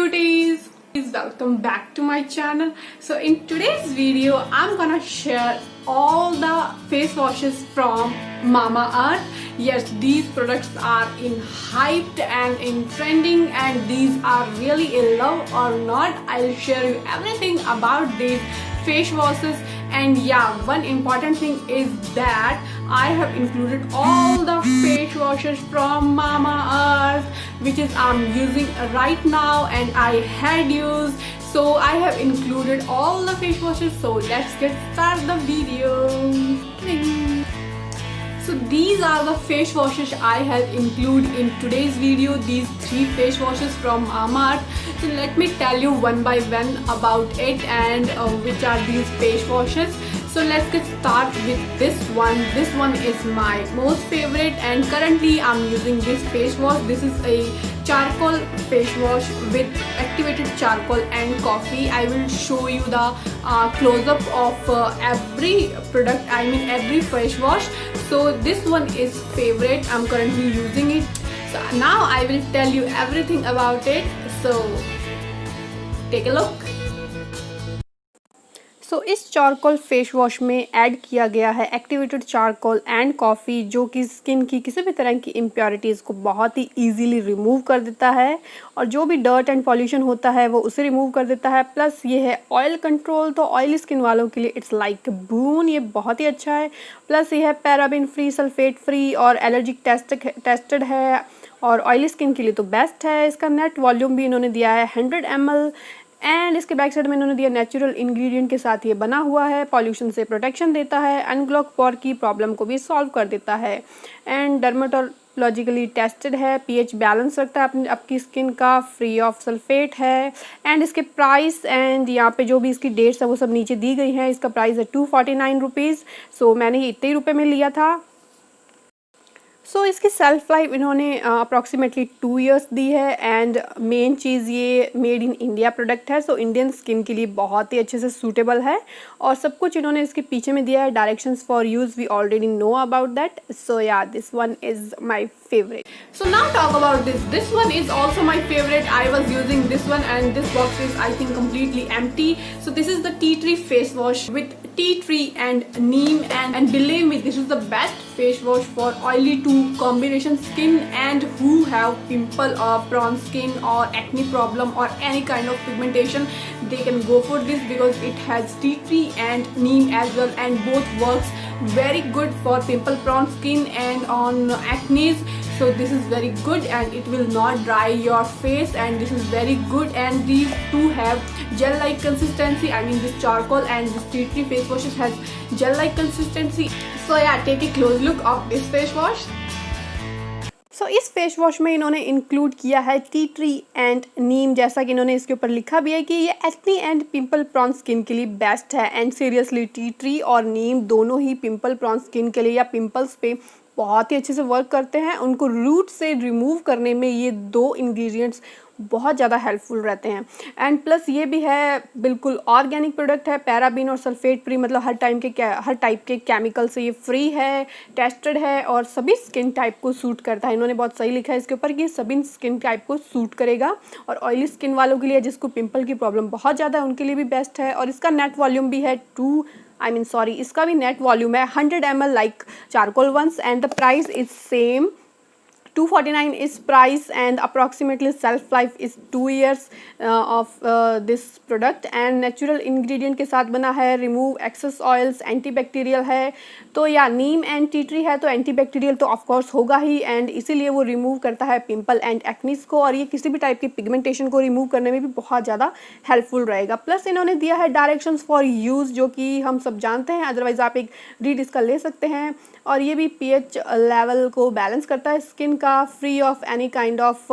beauties, welcome back to my channel. So in today's video I'm gonna share all the face washes from Mamaearth. Yes, these products are in hyped and in trending, and these are really in love or not. I'll share you everything about these face washes. And yeah, one important thing is that I have included all the face washes from Mamaearth, which is I'm using right now and I had used. So I have included all the face washes. So let's get started the video. So these are the face washes I have included in today's video. These 3 face washes from Mamaearth. So let me tell you one by one about it and which are these face washes. So let's get started with this one. This one is my most favorite, and currently I'm using this face wash. This is a charcoal face wash with activated charcoal and coffee. I will show you the close-up of every product, every face wash. So this one is favorite. I'm currently using it. So now I will tell you everything about it. So take a look. सो इस charcoal face wash में add किया गया है activated charcoal and coffee, जो कि skin की किसी भी तरह की इम्प्योरिटीज़ को बहुत ही इजीली रिमूव कर देता है, और जो भी डर्ट एंड पॉल्यूशन होता है वो उसे रिमूव कर देता है। प्लस ये है ऑयल कंट्रोल, तो ऑयली स्किन वालों के लिए इट्स लाइक बून, ये बहुत ही अच्छा है। प्लस ये है पैराबिन फ्री, सल्फेट फ्री और एलर्जिक टेस्टेड है, और ऑयली स्किन के लिए तो बेस्ट है। इसका नेट वॉल्यूम भी इन्होंने दिया है 100 ml, एंड इसके बैक साइड में इन्होंने दिया नेचुरल इंग्रेडिएंट के साथ ये बना हुआ है, पॉल्यूशन से प्रोटेक्शन देता है, अनब्लॉक पोर की प्रॉब्लम को भी सॉल्व कर देता है, एंड डर्मेटोलॉजिकली टेस्टेड है, पीएच बैलेंस रखता है आपकी स्किन का, फ्री ऑफ सल्फेट है। एंड इसके प्राइस एंड यहाँ पे जो भी इसकी डेट्स है वो सब नीचे दी गई हैं। इसका प्राइस है 249 रुपीज़। सो मैंने ये इतने रुपये में लिया था। सो इसकी सेल्फ लाइफ इन्होंने अप्रॉक्सीमेटली 2 इयर्स दी है, एंड मेन चीज़ ये मेड इन इंडिया प्रोडक्ट है। सो इंडियन स्किन के लिए बहुत ही अच्छे से सूटेबल है, और सब कुछ इन्होंने इसके पीछे में दिया है। Directions for use we already know about that. So yeah this one is my favorite. So now talk about this. This one is also my favorite. I was using this one, and this box is I think completely empty. So this is the tea tree face wash with tea tree and neem, and believe me, this is the best face wash for oily to combination skin and who have pimple or prawn skin or acne problem or any kind of pigmentation. They can go for this because it has tea tree and neem as well, and both works very good for pimple prone skin and on acne. So this is very good, and it will not dry your face, and this is very good. And these two have gel like consistency. This charcoal and this tea tree face washes has gel like consistency. So yeah, take a close look of this face wash. सो इस face wash में इन्होंने include किया है tea tree and नीम, जैसा कि इन्होंने इसके ऊपर लिखा भी है कि ये acne and pimple prawn skin के लिए बेस्ट है। एंड सीरियसली टी ट्री और नीम दोनों ही पिंपल प्रॉन स्किन के लिए या पिंपल्स पे बहुत ही अच्छे से वर्क करते हैं। उनको रूट से रिमूव करने में ये 2 इंग्रेडिएंट्स बहुत ज़्यादा हेल्पफुल रहते हैं। एंड प्लस ये भी है बिल्कुल ऑर्गेनिक प्रोडक्ट है, पैराबिन और सल्फेट फ्री, मतलब हर टाइप के केमिकल से ये फ्री है, टेस्टेड है, और सभी स्किन टाइप को सूट करता है। इन्होंने बहुत सही लिखा है इसके ऊपर कि सभी स्किन टाइप को सूट करेगा, और ऑयली स्किन वालों के लिए जिसको पिंपल की प्रॉब्लम बहुत ज़्यादा है उनके लिए भी बेस्ट है। और इसका नेट वॉल्यूम भी है इसका भी नेट वॉल्यूम है 100 ml like charcoal ones, and the price is same 249 is price, and approximately shelf life is 2 years of this product, and natural ingredient के साथ बना है, remove excess oils, antibacterial है। तो या नीम एंड टी ट्री है तो एंटीबैक्टीरियल तो ऑफ कोर्स होगा ही, एंड इसीलिए वो रिमूव करता है पिंपल एंड एक्नीज को, और ये किसी भी टाइप की पिगमेंटेशन को रिमूव करने में भी बहुत ज़्यादा हेल्पफुल रहेगा। प्लस इन्होंने दिया है डायरेक्शंस फॉर यूज़, जो कि हम सब जानते हैं, अदरवाइज आप एक रीड इसका ले सकते हैं। और ये भी पीएच लेवल को बैलेंस करता है स्किन का, free of any kind of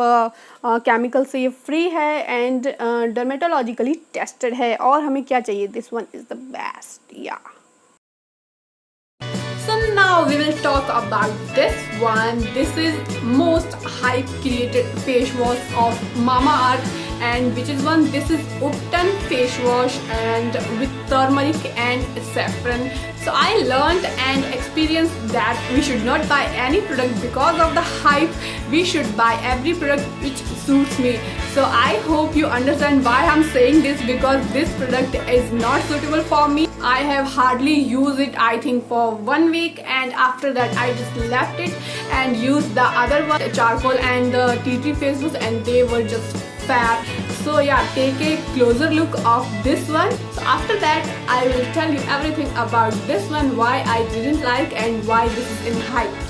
chemical से ये फ्री है, एंड डर्मेटोलॉजिकली टेस्टेड है। और हमें क्या चाहिए, this one is the best. या So now we will talk about this one. This is most hype created face wash of Mamaearth. and which is one, this is Upton face wash and with turmeric and saffron. So I learned and experienced that we should not buy any product because of the hype. We should buy every product which suits me. So I hope you understand why I'm saying this, because this product is not suitable for me. I have hardly used it, I think, for 1 week, and after that I just left it and used the other one, charcoal and the tea tree face wash, and they were just fab. So yeah, take a closer look of this one. So after that I will tell you everything about this one, why I didn't like and why this is in hype.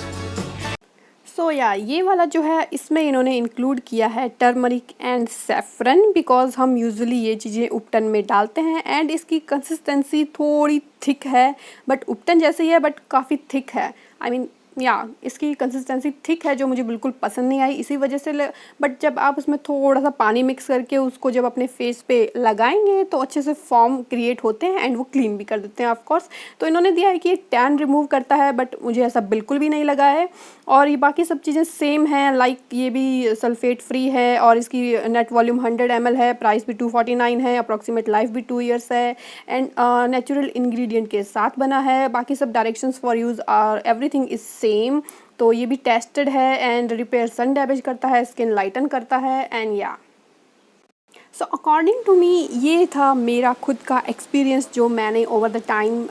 सो या ये वाला जो है इसमें इन्होंने include किया है turmeric and saffron, because हम यूजुअली ये चीज़ें उपटन में डालते हैं, एंड इसकी कंसिस्टेंसी थोड़ी थिक है, बट उपटन जैसे ही है बट काफ़ी थिक है. आई मीन या इसकी कंसिस्टेंसी थिक है जो मुझे बिल्कुल पसंद नहीं आई, इसी वजह से. बट जब आप उसमें थोड़ा सा पानी मिक्स करके उसको जब अपने फेस पे लगाएंगे तो अच्छे से फॉर्म क्रिएट होते हैं एंड वो क्लीन भी कर देते हैं ऑफ कोर्स. तो इन्होंने दिया है कि ये टैन रिमूव करता है, बट मुझे ऐसा बिल्कुल भी नहीं लगा है. और ये बाकी सब चीज़ें सेम हैं, लाइक ये भी सल्फेट फ्री है और इसकी नेट वॉल्यूम 100 ml है, प्राइस भी 249 है, अप्रॉक्सीमेट लाइफ भी 2 years है, एंड नेचुरल इंग्रेडिएंट के साथ बना है. बाकी सब directions for use are everything is same. तो ये भी टेस्टेड है एंड रिपेयर सन डैमेज करता है, स्किन लाइटन करता है, एंड या सो अकॉर्डिंग टू मी ये था मेरा खुद का एक्सपीरियंस जो मैंने ओवर द टाइम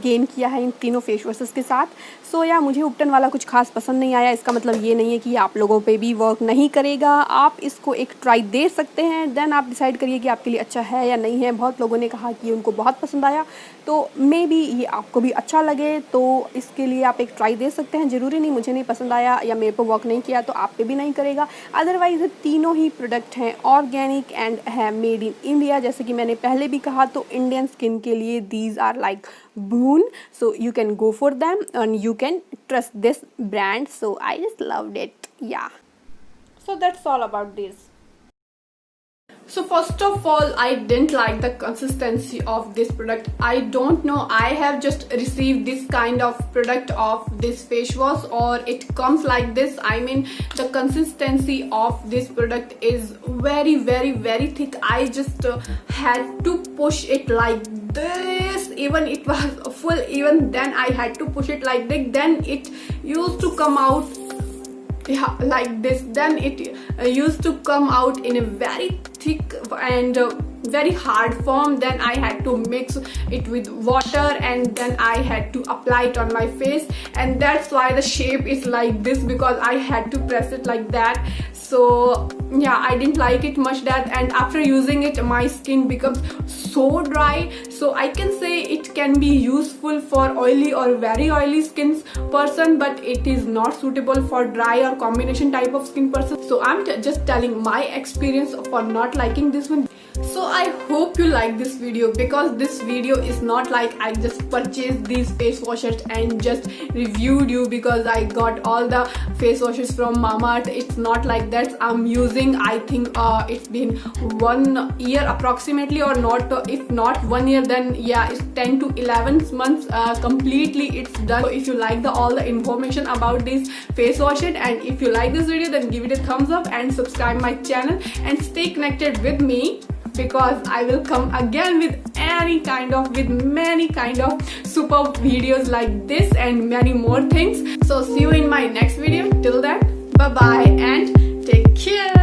गेन किया है इन तीनों फेस वॉशेस के साथ. सो या मुझे उपटन वाला कुछ खास पसंद नहीं आया. इसका मतलब ये नहीं है कि आप लोगों पे भी वर्क नहीं करेगा. आप इसको एक ट्राई दे सकते हैं, देन आप डिसाइड करिए कि आपके लिए अच्छा है या नहीं है. बहुत लोगों ने कहा कि उनको बहुत पसंद आया, तो मे बी ये आपको भी अच्छा लगे, तो इसके लिए आप एक ट्राई दे सकते हैं. ज़रूरी नहीं मुझे नहीं पसंद आया या मेरे को वर्क नहीं किया तो आप पे भी नहीं करेगा. अदरवाइज़ ये तीनों ही प्रोडक्ट हैं ऑर्गेनिक एंड है मेड इन इंडिया. जैसे कि मैंने पहले भी कहा, तो इंडियन स्किन के लिए these are like boon, so you can go for them and you can trust this brand. So I just loved it. Yeah, so that's all about this. So first of all, I didn't like the consistency of this product. I don't know, I have just received this kind of product of this face wash, or it comes like this. I mean, the consistency of this product is very very very thick. I just had to push it like this. Even it was full, even then I had to push it like this. Then it used to come out, yeah, like this. Then it used to come out in a very thick and very hard form. Then I had to mix it with water and then I had to apply it on my face, and that's why the shape is like this, because I had to press it like that. So yeah, I didn't like it much that, and after using it my skin becomes so dry. So I can say it can be useful for oily or very oily skin person, but it is not suitable for dry or combination type of skin person. So I'm just telling my experience for not liking this one. So I hope you like this video, because this video is not like I just purchased these face washes and just reviewed you because I got all the face washes from Mamaearth. It's not like that. I'm using, I think it's been 1 year approximately, or not, if not 1 year, then yeah, it's 10 to 11 months completely it's done. So if you like all the information about these face washes, and if you like this video, then give it a thumbs up and subscribe my channel and stay connected with me, because I will come again with many kind of super videos like this and many more things. So see you in my next video. Till then, bye bye and take care.